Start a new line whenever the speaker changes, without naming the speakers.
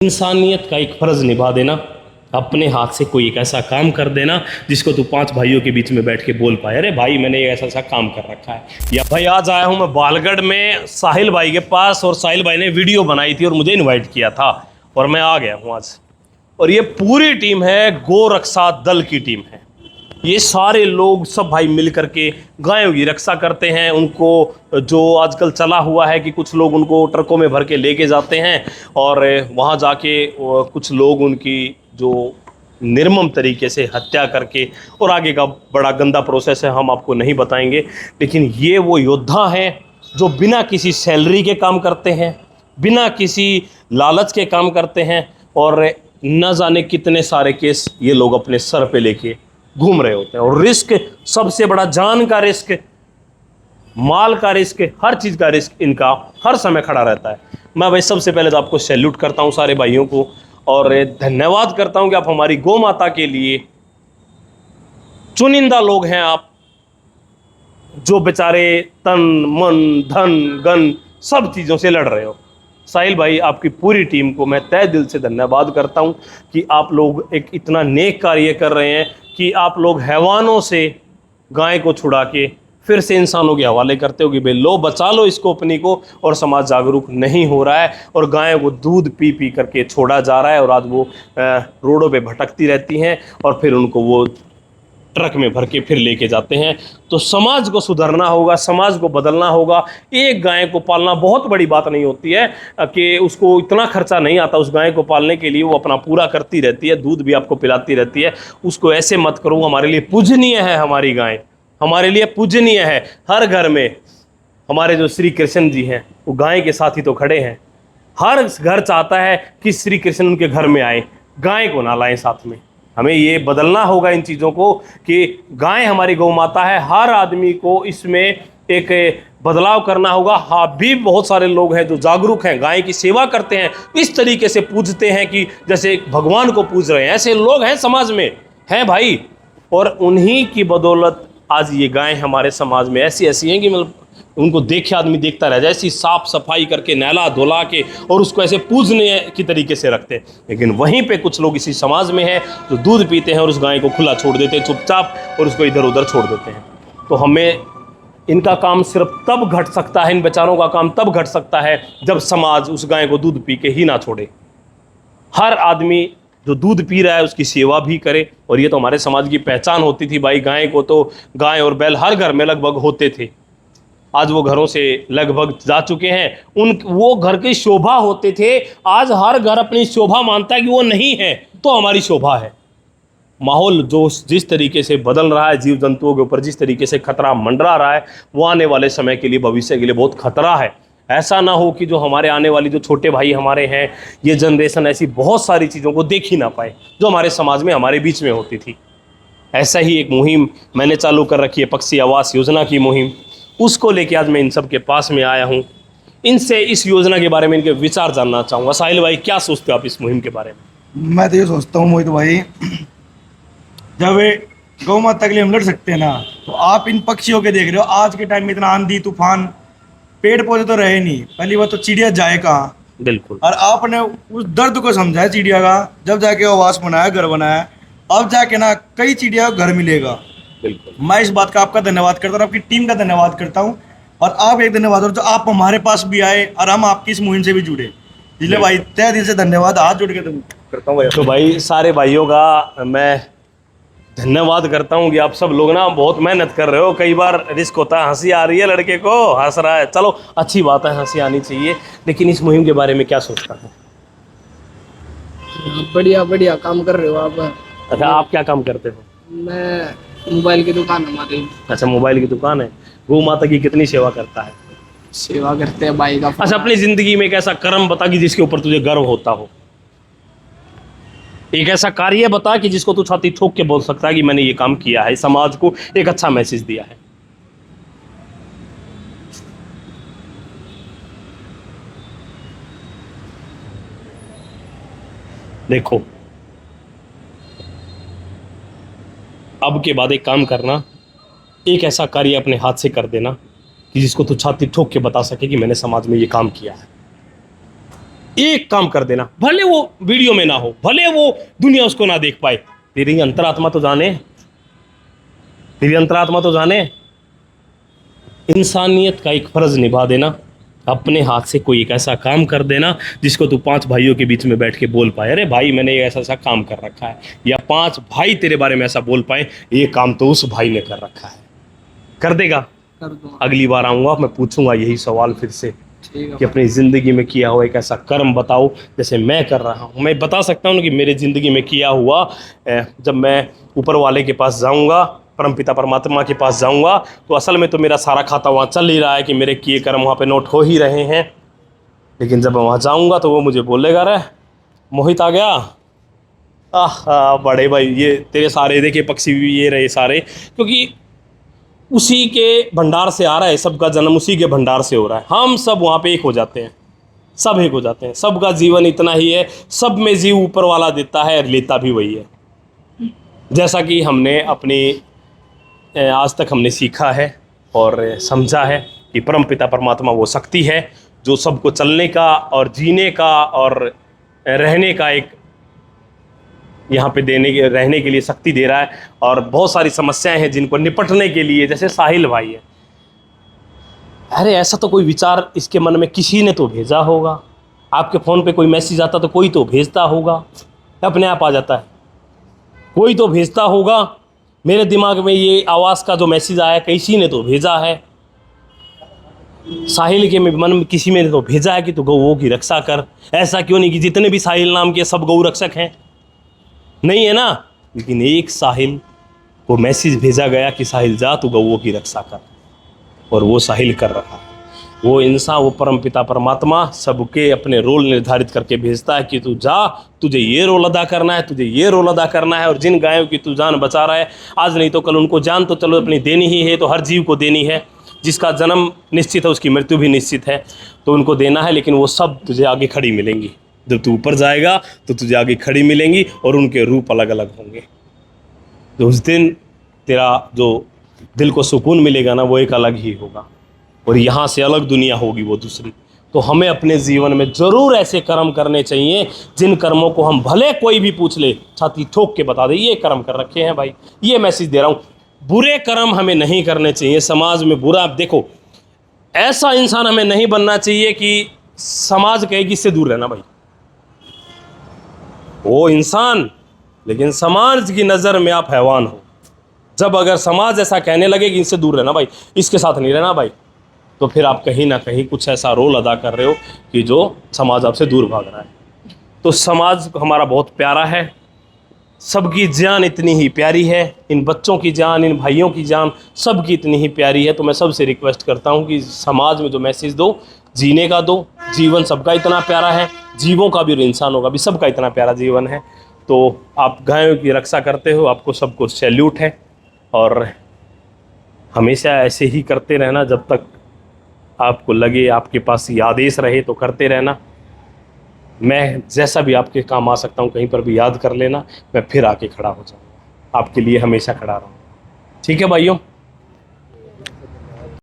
इंसानियत का एक फ़र्ज़ निभा देना, अपने हाथ से कोई एक ऐसा काम कर देना जिसको तू 5 भाइयों के बीच में बैठ के बोल पाए, अरे भाई मैंने ये ऐसा ऐसा काम कर रखा है। या भाई आज आया हूँ मैं बालगढ़ में साहिल भाई के पास, और साहिल भाई ने वीडियो बनाई थी और मुझे इनवाइट किया था और मैं आ गया हूँ आज। और ये पूरी टीम है, गौ रक्षा दल की टीम है। ये सारे लोग सब भाई मिल करके गायों की रक्षा करते हैं। उनको जो आजकल चला हुआ है कि कुछ लोग उनको ट्रकों में भर के लेके जाते हैं और वहाँ जाके कुछ लोग उनकी जो निर्मम तरीके से हत्या करके, और आगे का बड़ा गंदा प्रोसेस है, हम आपको नहीं बताएंगे। लेकिन ये वो योद्धा हैं जो बिना किसी सैलरी के काम करते हैं, बिना किसी लालच के काम करते हैं, और न जाने कितने सारे केस ये लोग अपने सर पे लेके घूम रहे होते हैं। और रिस्क सबसे बड़ा, जान का रिस्क, माल का रिस्क, हर चीज़ का रिस्क इनका हर समय खड़ा रहता है। मैं भाई सबसे पहले तो आपको सैल्यूट करता हूँ सारे भाइयों को, और धन्यवाद करता हूँ कि आप हमारी गौ माता के लिए चुनिंदा लोग हैं आप, जो बेचारे तन मन धन गन सब चीज़ों से लड़ रहे हो। साहिल भाई, आपकी पूरी टीम को मैं तहे दिल से धन्यवाद करता हूं कि आप लोग एक इतना नेक कार्य कर रहे हैं कि आप लोग हैवानों से गाय को छुड़ा के फिर से इंसानों के हवाले करते हो कि भाई लो बचा लो इसको अपनी को, और समाज जागरूक नहीं हो रहा है और गायों को दूध पी पी करके छोड़ा जा रहा है। और आज वो रोडों पे भटकती रहती हैं और फिर उनको वो ट्रक में भर के फिर लेके जाते हैं। तो समाज को सुधरना होगा, समाज को बदलना होगा। एक गाय को पालना बहुत बड़ी बात नहीं होती है कि उसको इतना खर्चा नहीं आता उस गाय को पालने के लिए, वो अपना पूरा करती रहती है, दूध भी आपको पिलाती रहती है। उसको ऐसे मत करो, हमारे लिए पूजनीय है, हमारी गाय हमारे लिए पूजनीय है। हर घर में हमारे जो श्री कृष्ण जी हैं वो गाय के साथ ही तो खड़े हैं। हर घर चाहता है कि श्री कृष्ण उनके घर में आए, गाय को ना लाएं साथ में। हमें ये बदलना होगा इन चीज़ों को कि गाय हमारी गौ माता है। हर आदमी को इसमें एक बदलाव करना होगा। हाँ, भी बहुत सारे लोग हैं जो जागरूक हैं, गाय की सेवा करते हैं, इस तरीके से पूजते हैं कि जैसे भगवान को पूज रहे हैं। ऐसे लोग हैं समाज में, हैं भाई, और उन्हीं की बदौलत आज ये गाय हमारे समाज में ऐसी ऐसी हैं कि मतलब उनको देखे आदमी देखता रह जाए, ऐसी साफ सफाई करके नहला धुला के और उसको ऐसे पूजने की तरीके से रखते हैं। लेकिन वहीं पे कुछ लोग इसी समाज में हैं जो दूध पीते हैं और उस गाय को खुला छोड़ देते हैं चुपचाप, और उसको इधर उधर छोड़ देते हैं। तो हमें इनका काम सिर्फ तब घट सकता है, इन बेचारों का काम तब घट सकता है जब समाज उस गाय को दूध पी के ही ना छोड़े। हर आदमी जो दूध पी रहा है उसकी सेवा भी करे। और ये तो हमारे समाज की पहचान होती थी भाई, गाय को तो गाय और बैल हर घर में लगभग होते थे। आज वो घरों से लगभग जा चुके हैं। वो घर की शोभा होते थे, आज हर घर अपनी शोभा मानता है कि वो नहीं है तो हमारी शोभा है। माहौल जो जिस तरीके से बदल रहा है, जीव जंतुओं के ऊपर जिस तरीके से खतरा मंडरा रहा है, वो आने वाले समय के लिए, भविष्य के लिए बहुत खतरा है। ऐसा ना हो कि जो हमारे आने वाली जो छोटे भाई हमारे हैं, ये जनरेशन ऐसी बहुत सारी चीज़ों को देख ही ना पाए जो हमारे समाज में हमारे बीच में होती थी। ऐसा ही एक मुहिम मैंने चालू कर रखी है, पक्षी आवास योजना की मुहिम। उसको लेके आज मैं इन सब के पास में आया हूँ। इनसे इस योजना के बारे में इनके विचार जानना चाहूँगा। साहिल भाई, क्या सोचते हो आप इस मुहिम के बारे में?
मैं तो ये सोचता हूँ मोहित भाई, जब गौ माता के लिए हम लड़ सकते हैं ना, तो आप इन पक्षियों के देख रहे हो। आज के टाइम में इतना आंधी तूफान, पेड़ पौधे तो रहे नहीं, पहली बात तो चिड़िया जाए कहाँ।
बिल्कुल।
और आपने उस दर्द को समझा है चिड़िया का, जब जाके आवास बनाया, घर बनाया, अब जाके ना कई चिड़िया को घर मिलेगा।
बिल्कुल।
मैं इस बात का आपका धन्यवाद करता हूँ, आपकी टीम का धन्यवाद करता हूँ। और आप एक धन्यवाद और जो आप हमारे पास भी आए और हम आपकी इस मुहिम से भी जुड़े, इसलिए भाई तहे दिल से धन्यवाद, हाथ जोड़ के करता हूँ।
तो भाई सारे भाइयों का मैं धन्यवाद करता हूँ कि आप सब लोग ना बहुत मेहनत कर रहे हो। कई बार रिस्क होता है, हंसी आ रही है, लड़के को हंस रहा है, चलो अच्छी बात है, हंसी आनी चाहिए। लेकिन इस मुहिम के बारे में क्या सोचता है?
बढ़िया बढ़िया काम कर रहे हो आप।
अच्छा, आप क्या काम करते हो?
मैं मोबाइल की दुकान हमारी।
अच्छा, मोबाइल की दुकान है। गौ माता की कितनी सेवा करता है?
सेवा करते हैं भाई का।
अच्छा, अपनी जिंदगी में एक ऐसा कर्म बता कि जिसके ऊपर तुझे गर्व होता हो। एक ऐसा कार्य बता कि जिसको तू छाती ठोक के बोल सकता है कि मैंने ये काम किया है, समाज को एक अच्छा मैसेज दिया है। देखो, अब के बाद एक काम करना, एक ऐसा कार्य अपने हाथ से कर देना कि जिसको तू छाती ठोक के बता सके कि मैंने समाज में ये काम किया है। एक काम कर देना, भले वो वीडियो में ना हो, भले वो दुनिया उसको ना देख पाए, तेरी अंतरात्मा तो जाने, तेरी अंतरात्मा तो जाने। इंसानियत का एक फर्ज निभा देना, अपने हाथ से कोई एक ऐसा काम कर देना जिसको तू 5 भाइयों के बीच में बैठ के बोल पाए, अरे भाई मैंने ये ऐसा ऐसा काम कर रखा है, या 5 भाई तेरे बारे में ऐसा बोल पाए, ये काम तो उस भाई ने कर रखा है। कर देगा?
कर दूंगा।
अगली बार आऊँगा मैं पूछूंगा यही सवाल फिर से
ठीक है
कि अपनी ज़िंदगी में किया हुआ एक ऐसा कर्म बताओ जैसे मैं कर रहा हूँ। मैं बता सकता हूँ कि मेरी ज़िंदगी में किया हुआ, जब मैं ऊपर वाले के पास जाऊँगा, परमपिता परमात्मा के पास जाऊँगा, तो असल में तो मेरा सारा खाता वहाँ चल ही रहा है कि मेरे किए कर्म वहाँ पे नोट हो ही रहे हैं। लेकिन जब मैं वहाँ जाऊँगा तो वो मुझे बोलेगा, रे मोहित आ गया, आह बड़े भाई ये तेरे सारे देखिए पक्षी भी ये रहे सारे, क्योंकि उसी के भंडार से आ रहा है, सबका जन्म उसी के भंडार से हो रहा है। हम सब वहाँ पे एक हो जाते हैं, सब एक हो जाते हैं, सबका जीवन इतना ही है, सब में जीव ऊपर वाला देता है और लेता भी वही है। जैसा कि हमने अपनी आज तक हमने सीखा है और समझा है कि परमपिता परमात्मा वो शक्ति है जो सबको चलने का और जीने का और रहने का एक यहाँ पे रहने के लिए शक्ति दे रहा है। और बहुत सारी समस्याएं हैं जिनको निपटने के लिए, जैसे साहिल भाई है, अरे ऐसा तो कोई विचार इसके मन में किसी ने तो भेजा होगा, आपके फ़ोन पे कोई मैसेज आता तो कोई तो भेजता होगा, अपने आप आ जाता है, कोई तो भेजता होगा। मेरे दिमाग में ये आवाज़ का जो मैसेज आया किसी ने तो भेजा है, साहिल के मन में किसी ने तो भेजा है कि तू गौओं की रक्षा कर। ऐसा क्यों नहीं कि जितने भी साहिल नाम के सब गौ रक्षक हैं? नहीं है ना? लेकिन एक साहिल को मैसेज भेजा गया कि साहिल जा तू गौओं की रक्षा कर, और वो साहिल कर रहा है। वो इंसान, वो परमपिता परमात्मा सबके अपने रोल निर्धारित करके भेजता है कि तू जा, तुझे ये रोल अदा करना है, तुझे ये रोल अदा करना है। और जिन गायों की तू जान बचा रहा है, आज नहीं तो कल उनको जान तो चलो अपनी देनी ही है, तो हर जीव को देनी है। जिसका जन्म निश्चित है उसकी मृत्यु भी निश्चित है, तो उनको देना है। लेकिन वो सब तुझे आगे खड़ी मिलेंगी, जब तू ऊपर जाएगा तो तुझे आगे खड़ी मिलेंगी और उनके रूप अलग अलग होंगे। तो उस दिन तेरा जो दिल को सुकून मिलेगा ना, वो एक अलग ही होगा, और यहाँ से अलग दुनिया होगी वो दूसरी। तो हमें अपने जीवन में ज़रूर ऐसे कर्म करने चाहिए जिन कर्मों को हम भले कोई भी पूछ ले, छाती ठोक के बता दे ये कर्म कर रखे हैं भाई, ये मैसेज दे रहा हूँ। बुरे कर्म हमें नहीं करने चाहिए, समाज में बुरा, देखो ऐसा इंसान हमें नहीं बनना चाहिए कि समाज कहेगी इससे दूर रहना भाई, वो इंसान, लेकिन समाज की नज़र में आप हैवान हो। जब अगर समाज ऐसा कहने लगे कि इनसे दूर रहना भाई, इसके साथ नहीं रहना भाई, तो फिर आप कहीं ना कहीं कुछ ऐसा रोल अदा कर रहे हो कि जो समाज आपसे दूर भाग रहा है। तो समाज हमारा बहुत प्यारा है, सबकी जान इतनी ही प्यारी है, इन बच्चों की जान, इन भाइयों की जान सबकी इतनी ही प्यारी है। तो मैं सबसे रिक्वेस्ट करता हूँ कि समाज में जो मैसेज दो, जीने का दो। जीवन सबका इतना प्यारा है, जीवों का भी और इंसानों का भी, सबका इतना प्यारा जीवन है। तो आप गायों की रक्षा करते हो, आपको सबको सैल्यूट है, और हमेशा ऐसे ही करते रहना जब तक आपको लगे, आपके पास ये आदेश रहे तो करते रहना। मैं जैसा भी आपके काम आ सकता हूँ, कहीं पर भी याद कर लेना, मैं फिर आके खड़ा हो जाऊँगा, आपके लिए हमेशा खड़ा रहूँगा। ठीक है भाइयों?